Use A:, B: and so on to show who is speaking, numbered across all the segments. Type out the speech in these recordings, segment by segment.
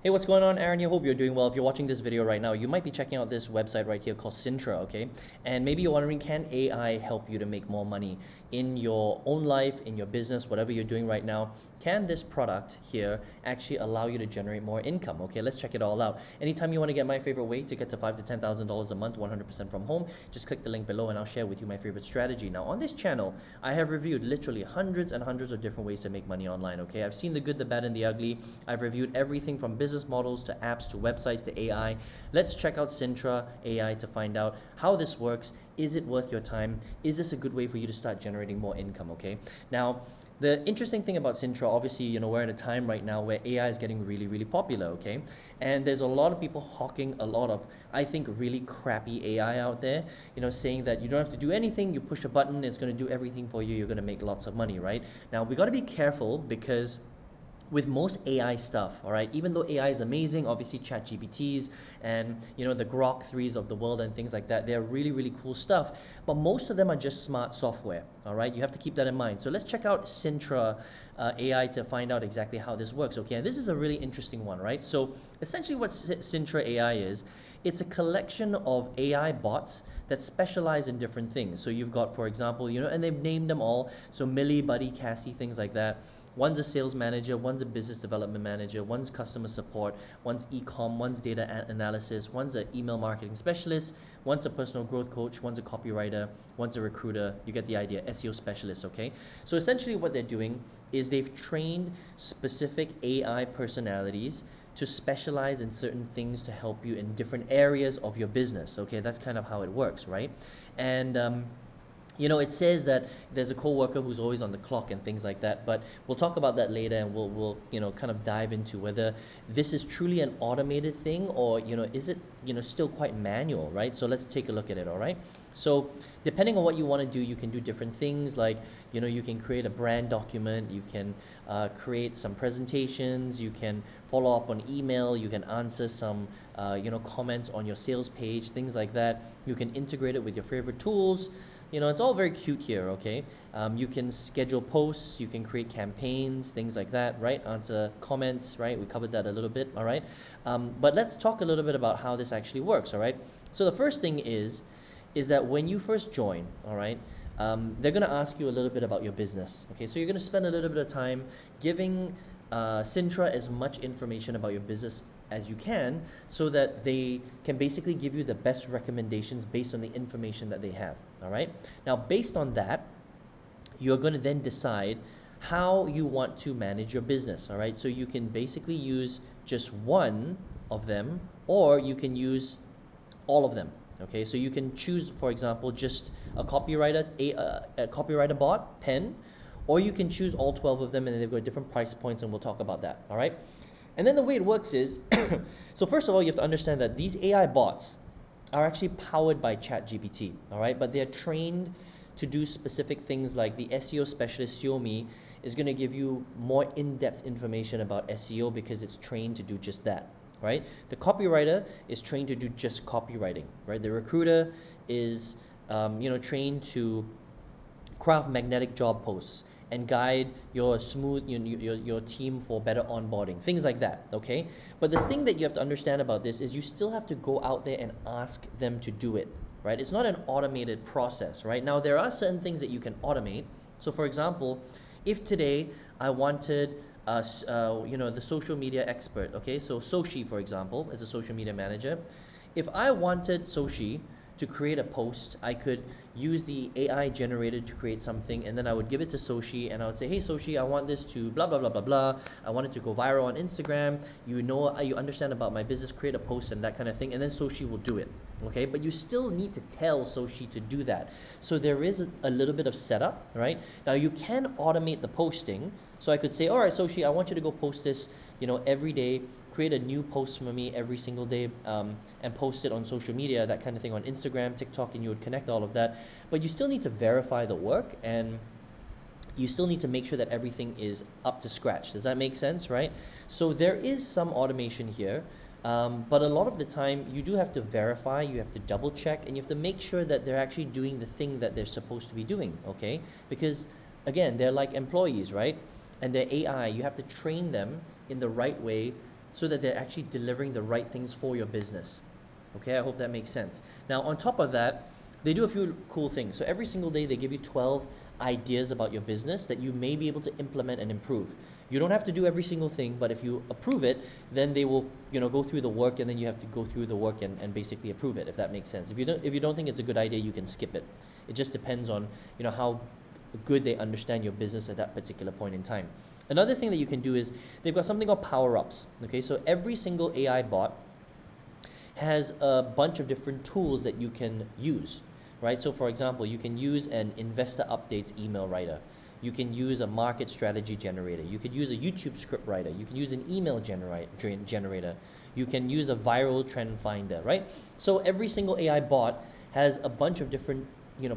A: Hey, what's going on, Aaron here? Hope you're doing well. If you're watching this video right now, you might be checking out this website right here called Sintra, okay? And maybe you're wondering, can AI help you to make more money in your own life, in your business, whatever you're doing right now? Can this product here actually allow you to generate more income? Okay, let's check it all out. Anytime you want to get my favorite way to get to $5,000 to $10,000 a month, 100% from home, just click the link below and I'll share with you my favorite strategy. Now, on this channel, I have reviewed literally hundreds and hundreds of different ways to make money online, okay? I've seen the good, the bad, and the ugly. I've reviewed everything from business models to apps to websites to AI. Let's check out Sintra AI to find out how this works. Is it worth your time? Is this a good way for you to start generating more income, okay? Now, the interesting thing about Sintra, obviously, we're in a time right now where AI is getting really, really popular, okay? And there's a lot of people hawking a lot of, I think, really crappy AI out there, saying that you don't have to do anything, you push a button, it's gonna do everything for you, you're gonna make lots of money, right? Now, we gotta be careful because with most AI stuff, all right, even though AI is amazing, obviously chat GPTs and the Grok 3s of the world and things like that, they're really, really cool stuff, but most of them are just smart software, all right? You have to keep that in mind. So let's check out Sintra AI to find out exactly how this works, okay? And this is a really interesting one, right? So essentially what Sintra AI is, it's a collection of AI bots that specialize in different things. So you've got, for example, and they've named them all. So Millie, Buddy, Cassie, things like that. One's a sales manager, one's a business development manager, one's customer support, one's e-com, one's data analysis, one's an email marketing specialist, one's a personal growth coach, one's a copywriter, one's a recruiter. You get the idea, SEO specialist, okay? So essentially what they're doing is they've trained specific AI personalities to specialize in certain things to help you in different areas of your business, okay? That's kind of how it works, right? And it says that there's a coworker who's always on the clock and things like that, but we'll talk about that later, and we'll kind of dive into whether this is truly an automated thing or is it still quite manual, right? So let's take a look at it, all right? So depending on what you want to do, you can do different things like you can create a brand document, you can create some presentations, you can follow up on email, you can answer some comments on your sales page, things like that. You can integrate it with your favorite tools. It's all very cute here, okay? You can schedule posts, you can create campaigns, things like that, right? Answer comments, right? We covered that a little bit, all right? But let's talk a little bit about how this actually works, all right? So the first thing is that when you first join, all right, they're gonna ask you a little bit about your business, okay? So you're gonna spend a little bit of time giving Sintra as much information about your business as you can so that they can basically give you the best recommendations based on the information that they have, all right? Now, based on that, you're going to then decide how you want to manage your business, all right? So you can basically use just one of them, or you can use all of them, okay? So you can choose, for example, just a copywriter bot, pen, or you can choose all 12 of them, and they've got different price points, and we'll talk about that, all right? And then the way it works is, so first of all, you have to understand that these AI bots are actually powered by ChatGPT, all right? But they're trained to do specific things like the SEO specialist Xiaomi is gonna give you more in-depth information about SEO because it's trained to do just that, right? The copywriter is trained to do just copywriting, right? The recruiter is, trained to craft magnetic job posts and guide your your team for better onboarding, things like that, okay? But the thing that you have to understand about this is you still have to go out there and ask them to do it, right? It's not an automated process, right? Now, there are certain things that you can automate. So for example, if today I wanted the social media expert, okay? So Soshi, for example, as a social media manager, if I wanted Soshi to create a post, I could use the AI generated to create something, and then I would give it to Soshi, and I would say, hey Soshi, I want this to blah blah blah blah blah. I want it to go viral on Instagram. You understand about my business, create a post and that kind of thing, and then Soshi will do it. Okay, but you still need to tell Soshi to do that. So there is a little bit of setup, right? Now you can automate the posting. So I could say, all right, Soshi, I want you to go post this, every day. Create a new post for me every single day and post it on social media, that kind of thing, on Instagram, TikTok, and you would connect all of that. But you still need to verify the work, and you still need to make sure that everything is up to scratch. Does that make sense, right? So there is some automation here, but a lot of the time you do have to verify, you have to double check, and you have to make sure that they're actually doing the thing that they're supposed to be doing, okay? Because again, they're like employees, right? And they're AI. You have to train them in the right way so that they're actually delivering the right things for your business. Okay, I hope that makes sense. Now, on top of that, they do a few cool things. So every single day, they give you 12 ideas about your business that you may be able to implement and improve. You don't have to do every single thing, but if you approve it, then they will, go through the work, and then you have to go through the work and basically approve it, if that makes sense. If you don't think it's a good idea, you can skip it. It just depends on, how good they understand your business at that particular point in time. Another thing that you can do is they've got something called power-ups. Okay, so every single AI bot has a bunch of different tools that you can use, right? So for example, you can use an investor updates email writer. You can use a market strategy generator. You could use a YouTube script writer. You can use an email generator. You can use a viral trend finder, right? So every single AI bot has a bunch of different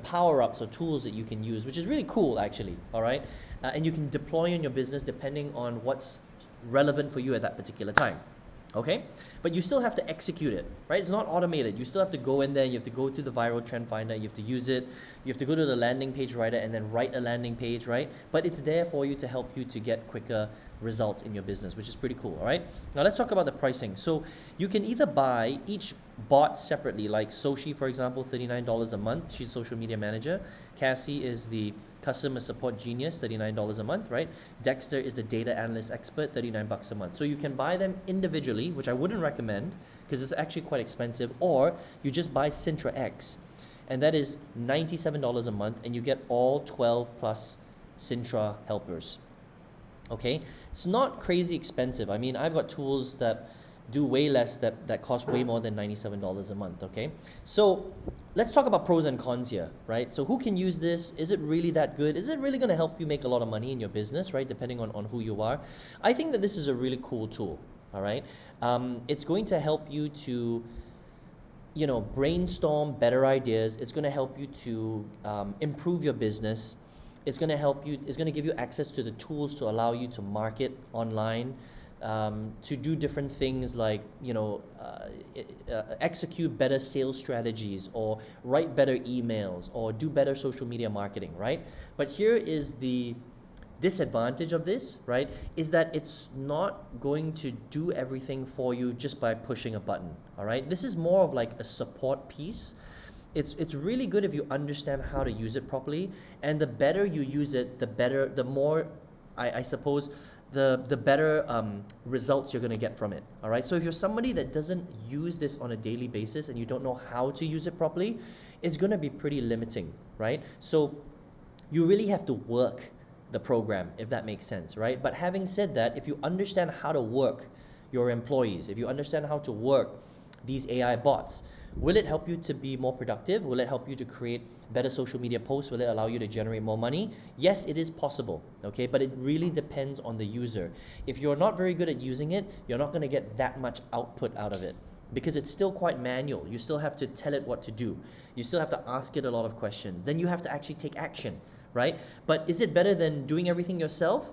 A: power-ups or tools that you can use, which is really cool actually, all right? And you can deploy in your business depending on what's relevant for you at that particular time. Okay, but you still have to execute it, right? It's not automated. You still have to go in there. You have to go to the viral trend finder. You have to use it. You have to go to the landing page writer and then write a landing page, right? But it's there for you to help you to get quicker results in your business, which is pretty cool, all right? Now let's talk about the pricing. So you can either buy each bot separately, like Soshi, for example, $39 a month. She's a social media manager. Cassie is the customer support genius, $39 a month, right? Dexter is the data analyst expert, $39 a month. So you can buy them individually, which I wouldn't recommend because it's actually quite expensive, or you just buy Sintra X, and that is $97 a month, and you get all 12 plus Sintra helpers. Okay, it's not crazy expensive. I mean, I've got tools that do way less that cost way more than $97 a month, okay? So let's talk about pros and cons here, right? So who can use this? Is it really that good? Is it really gonna help you make a lot of money in your business, right? Depending on who you are. I think that this is a really cool tool, all right? It's going to help you to, brainstorm better ideas. It's gonna help you to improve your business. It's gonna help you, it's gonna give you access to the tools to allow you to market online, to do different things like execute better sales strategies, or write better emails, or do better social media marketing, right? But here is the disadvantage of this, right, is that it's not going to do everything for you just by pushing a button, all right? This is more of like a support piece. It's really good if you understand how to use it properly, and the better you use it, the more I suppose the better results you're going to get from it, all right? So if you're somebody that doesn't use this on a daily basis and you don't know how to use it properly, it's going to be pretty limiting, right? So you really have to work the program, if that makes sense, right? But having said that, if you understand how to work your employees, if you understand how to work these AI bots, will it help you to be more productive? Will it help you to create better social media posts? Will it allow you to generate more money? Yes, it is possible, okay? But it really depends on the user. If you're not very good at using it, you're not going to get that much output out of it because it's still quite manual. You still have to tell it what to do. You still have to ask it a lot of questions. Then you have to actually take action, right? But is it better than doing everything yourself?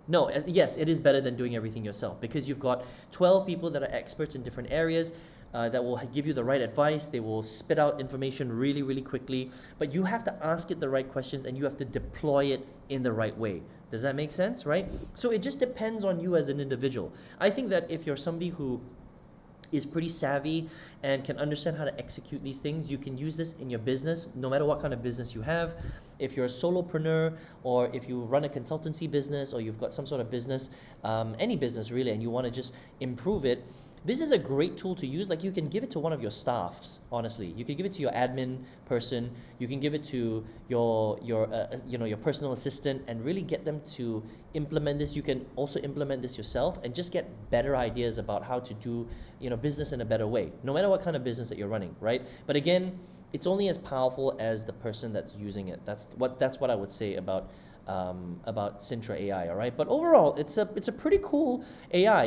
A: No, yes, it is better than doing everything yourself because you've got 12 people that are experts in different areas. That will give you the right advice. They will spit out information really, really quickly, but you have to ask it the right questions and you have to deploy it in the right way. Does that make sense, right? So it just depends on you as an individual. I think that if you're somebody who is pretty savvy and can understand how to execute these things, you can use this in your business, no matter what kind of business you have. If you're a solopreneur, or if you run a consultancy business, or you've got some sort of business, any business really, and you want to just improve it, this is a great tool to use. Like, you can give it to one of your staffs, honestly. You can give it to your admin person. You can give it to your personal assistant and really get them to implement this. You can also implement this yourself and just get better ideas about how to do, business in a better way, no matter what kind of business that you're running, right? But again, it's only as powerful as the person that's using it. That's what I would say about Sintra AI, all right? But overall, it's a pretty cool AI,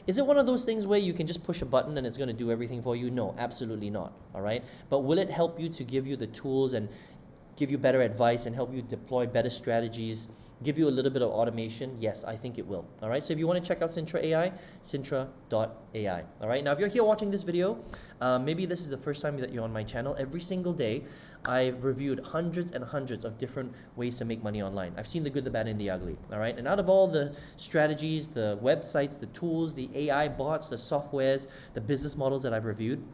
A: Is it one of those things where you can just push a button and it's going to do everything for you? No, absolutely not, all right? But will it help you to give you the tools and give you better advice and help you deploy better strategies, give you a little bit of automation? Yes, I think it will. All right, so if you want to check out Sintra AI, Sintra.ai. All right, now if you're here watching this video, maybe this is the first time that you're on my channel. Every single day, I've reviewed hundreds and hundreds of different ways to make money online. I've seen the good, the bad, and the ugly. All right, and out of all the strategies, the websites, the tools, the AI bots, the softwares, the business models that I've reviewed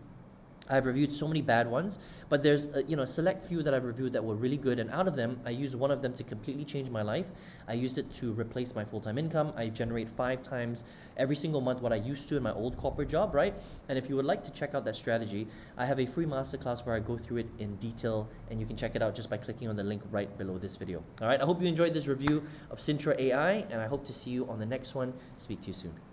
A: so many bad ones, but there's a select few that I've reviewed that were really good, and out of them, I used one of them to completely change my life. I used it to replace my full-time income. I generate 5 times every single month what I used to in my old corporate job, right? And if you would like to check out that strategy, I have a free masterclass where I go through it in detail, and you can check it out just by clicking on the link right below this video. All right, I hope you enjoyed this review of Sintra AI, and I hope to see you on the next one. Speak to you soon.